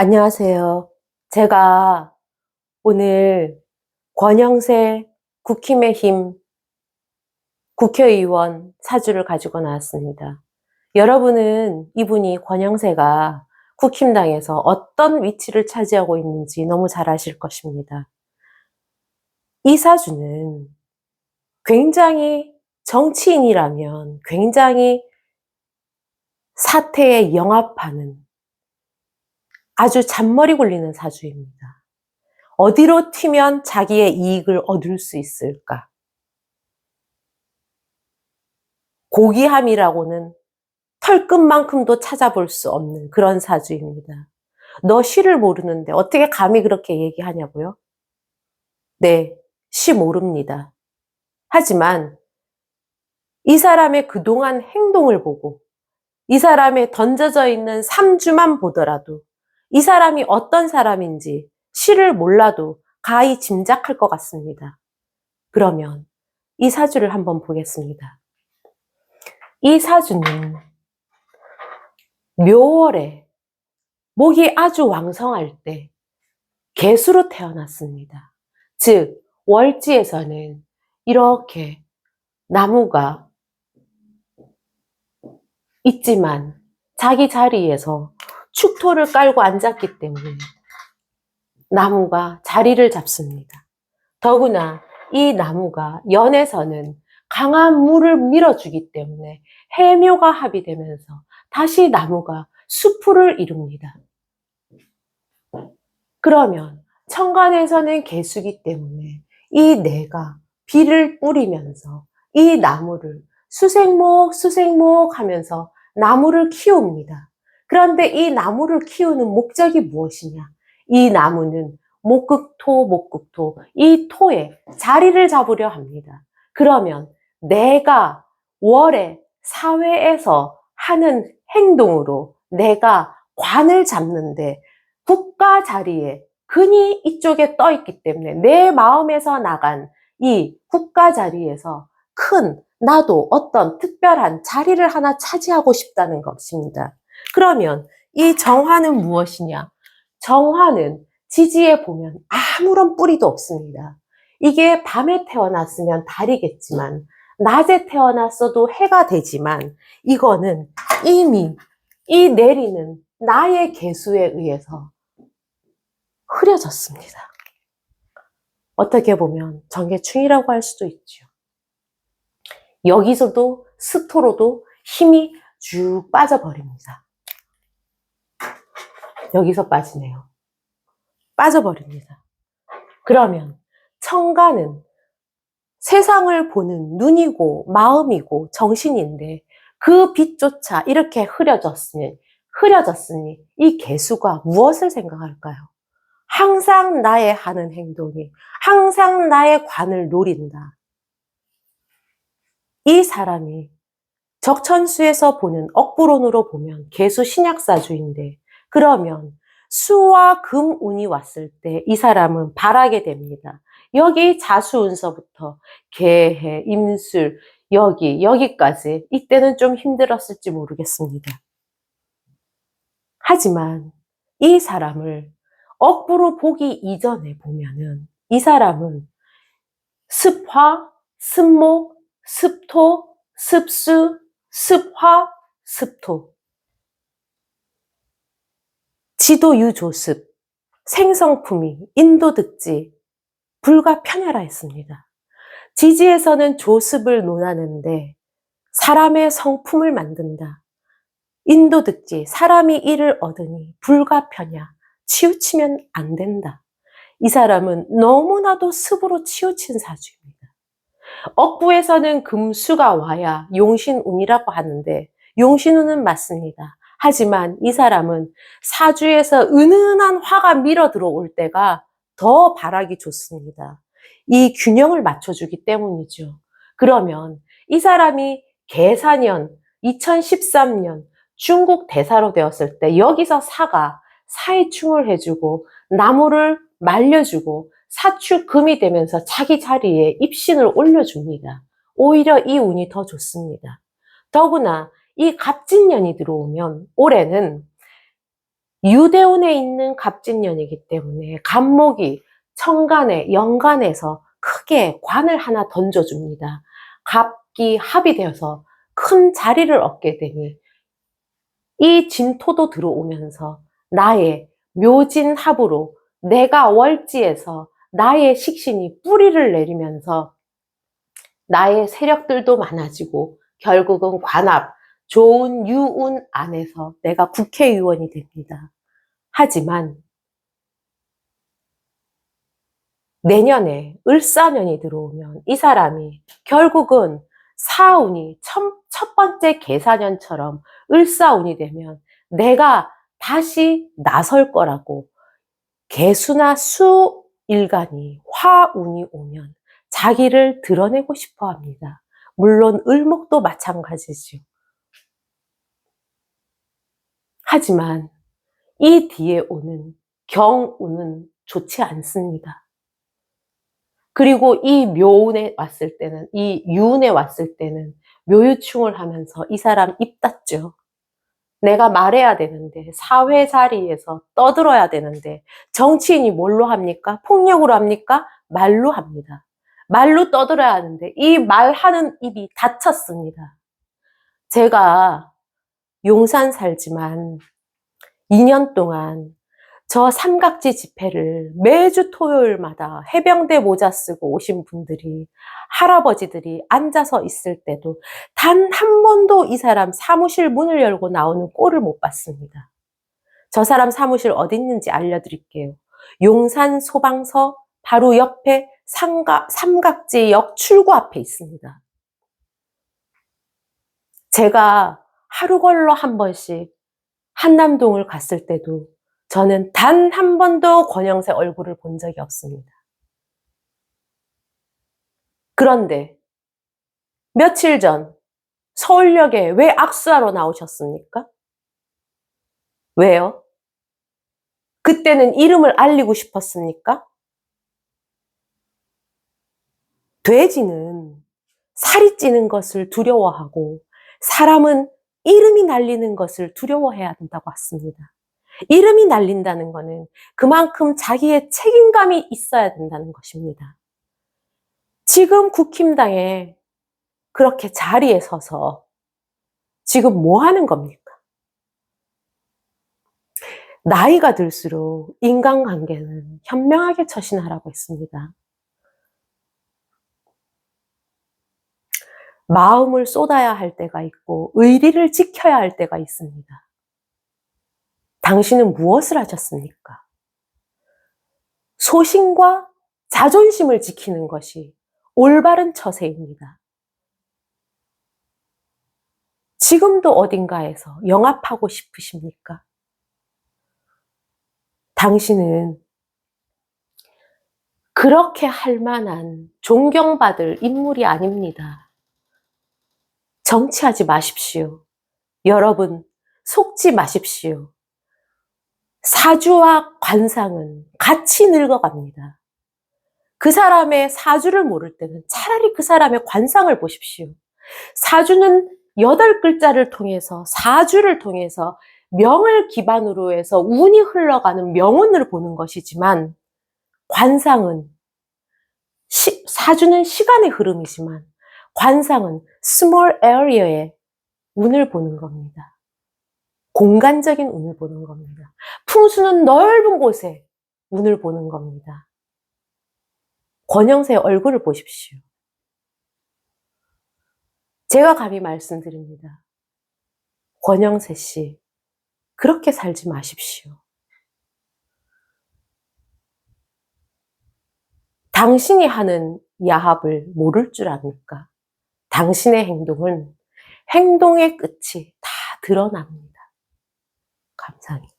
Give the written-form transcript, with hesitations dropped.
안녕하세요. 제가 오늘 권영세 국힘의 힘 국회의원 사주를 가지고 나왔습니다. 여러분은 이분이 권영세가 국힘당에서 어떤 위치를 차지하고 있는지 너무 잘 아실 것입니다. 이 사주는 굉장히 정치인이라면 굉장히 사태에 영합하는 아주 잔머리 굴리는 사주입니다. 어디로 튀면 자기의 이익을 얻을 수 있을까? 고귀함이라고는 털끝만큼도 찾아볼 수 없는 그런 사주입니다. 너 시를 모르는데 어떻게 감히 그렇게 얘기하냐고요? 네, 시 모릅니다. 하지만 이 사람의 그동안 행동을 보고 이 사람의 던져져 있는 3주만 보더라도 이 사람이 어떤 사람인지 시를 몰라도 가히 짐작할 것 같습니다. 그러면 이 사주를 한번 보겠습니다. 이 사주는 묘월에 목이 아주 왕성할 때 개수로 태어났습니다. 즉 월지에서는 이렇게 나무가 있지만 자기 자리에서 축토를 깔고 앉았기 때문에 나무가 자리를 잡습니다. 더구나 이 나무가 연에서는 강한 물을 밀어주기 때문에 해묘가 합의되면서 다시 나무가 수풀을 이룹니다. 그러면 천간에서는 개수기 때문에 이 내가 비를 뿌리면서 이 나무를 수생목 하면서 나무를 키웁니다. 그런데 이 나무를 키우는 목적이 무엇이냐? 이 나무는 목극토, 이 토에 자리를 잡으려 합니다. 그러면 내가 월에 사회에서 하는 행동으로 내가 관을 잡는데 국가 자리에 근이 이쪽에 떠 있기 때문에 내 마음에서 나간 이 국가 자리에서 큰 나도 어떤 특별한 자리를 하나 차지하고 싶다는 것입니다. 그러면 이 정화는 무엇이냐? 정화는 지지에 보면 아무런 뿌리도 없습니다. 이게 밤에 태어났으면 달이겠지만 낮에 태어났어도 해가 되지만 이거는 이미 이 내리는 나의 개수에 의해서 흐려졌습니다. 어떻게 보면 정계충이라고 할 수도 있죠. 여기서도 스토로도 힘이 쭉 빠져버립니다. 여기서 빠지네요. 빠져버립니다. 그러면 천간은 세상을 보는 눈이고 마음이고 정신인데 그 빛조차 이렇게 흐려졌으니 이 개수가 무엇을 생각할까요? 항상 나의 하는 행동이 항상 나의 관을 노린다. 이 사람이 적천수에서 보는 억부론으로 보면 개수 신약사주인데 그러면 수와 금운이 왔을 때 이 사람은 바라게 됩니다. 여기 자수운서부터 개해, 임술, 여기까지 이때는 좀 힘들었을지 모르겠습니다. 하지만 이 사람을 억부로 보기 이전에 보면은 이 사람은 습화, 습목, 습토, 습수, 습화, 습토, 지도유조습, 생성품이, 인도득지, 불가편야라했습니다. 지지에서는 조습을 논하는데 사람의 성품을 만든다. 인도득지, 사람이 이를 얻으니 불가편야, 치우치면 안 된다. 이 사람은 너무나도 습으로 치우친 사주입니다. 억부에서는 금수가 와야 용신운이라고 하는데 용신운은 맞습니다. 하지만 이 사람은 사주에서 은은한 화가 밀어 들어올 때가 더 바라기 좋습니다. 이 균형을 맞춰주기 때문이죠. 그러면 이 사람이 계사년 2013년 중국 대사로 되었을 때 여기서 사가 사해충을 해주고 나무를 말려주고 사축금이 되면서 자기 자리에 입신을 올려줍니다. 오히려 이 운이 더 좋습니다. 더구나 이 갑진년이 들어오면 올해는 유대운에 있는 갑진년이기 때문에 갑목이 천간에 연간에서 크게 관을 하나 던져줍니다. 갑기 합이 되어서 큰 자리를 얻게 되니 이 진토도 들어오면서 나의 묘진합으로 내가 월지에서 나의 식신이 뿌리를 내리면서 나의 세력들도 많아지고 결국은 관합, 좋은 유운 안에서 내가 국회의원이 됩니다. 하지만 내년에 을사년이 들어오면 이 사람이 결국은 사운이 첫 번째 계사년처럼 을사운이 되면 내가 다시 나설 거라고 개수나 수일간이 화운이 오면 자기를 드러내고 싶어 합니다. 물론 을목도 마찬가지죠. 하지만 이 뒤에 오는 경운은 좋지 않습니다. 그리고 이 묘운에 왔을 때는, 이 유운에 왔을 때는 묘유충을 하면서 이 사람 입 닫죠. 내가 말해야 되는데, 사회 자리에서 떠들어야 되는데, 정치인이 뭘로 합니까? 폭력으로 합니까? 말로 합니다. 말로 떠들어야 하는데, 이 말하는 입이 닫혔습니다. 제가 용산 살지만 2년 동안 저 삼각지 집회를 매주 토요일마다 해병대 모자 쓰고 오신 분들이, 할아버지들이 앉아서 있을 때도 단 한 번도 이 사람 사무실 문을 열고 나오는 꼴을 못 봤습니다. 저 사람 사무실 어디 있는지 알려드릴게요. 용산 소방서 바로 옆에 삼각지역 출구 앞에 있습니다. 제가 하루 걸러 한 번씩 한남동을 갔을 때도 저는 단 한 번도 권영세 얼굴을 본 적이 없습니다. 그런데 며칠 전 서울역에 왜 악수하러 나오셨습니까? 왜요? 그때는 이름을 알리고 싶었습니까? 돼지는 살이 찌는 것을 두려워하고 사람은 이름이 날리는 것을 두려워해야 된다고 했습니다. 이름이 날린다는 것은 그만큼 자기의 책임감이 있어야 된다는 것입니다. 지금 국힘당에 그렇게 자리에 서서 지금 뭐 하는 겁니까? 나이가 들수록 인간관계는 현명하게 처신하라고 했습니다. 마음을 쏟아야 할 때가 있고 의리를 지켜야 할 때가 있습니다. 당신은 무엇을 하셨습니까? 소신과 자존심을 지키는 것이 올바른 처세입니다. 지금도 어딘가에서 영합하고 싶으십니까? 당신은 그렇게 할 만한 존경받을 인물이 아닙니다. 정치하지 마십시오. 여러분, 속지 마십시오. 사주와 관상은 같이 늙어갑니다. 그 사람의 사주를 모를 때는 차라리 그 사람의 관상을 보십시오. 사주는 8글자를 통해서, 사주를 통해서 명을 기반으로 해서 운이 흘러가는 명운을 보는 것이지만, 관상은, 사주는 시간의 흐름이지만 관상은 small area의 운을 보는 겁니다. 공간적인 운을 보는 겁니다. 풍수는 넓은 곳에 운을 보는 겁니다. 권영세의 얼굴을 보십시오. 제가 감히 말씀드립니다. 권영세 씨, 그렇게 살지 마십시오. 당신이 하는 야합을 모를 줄 압니까? 당신의 행동은 행동의 끝이 다 드러납니다. 감사합니다.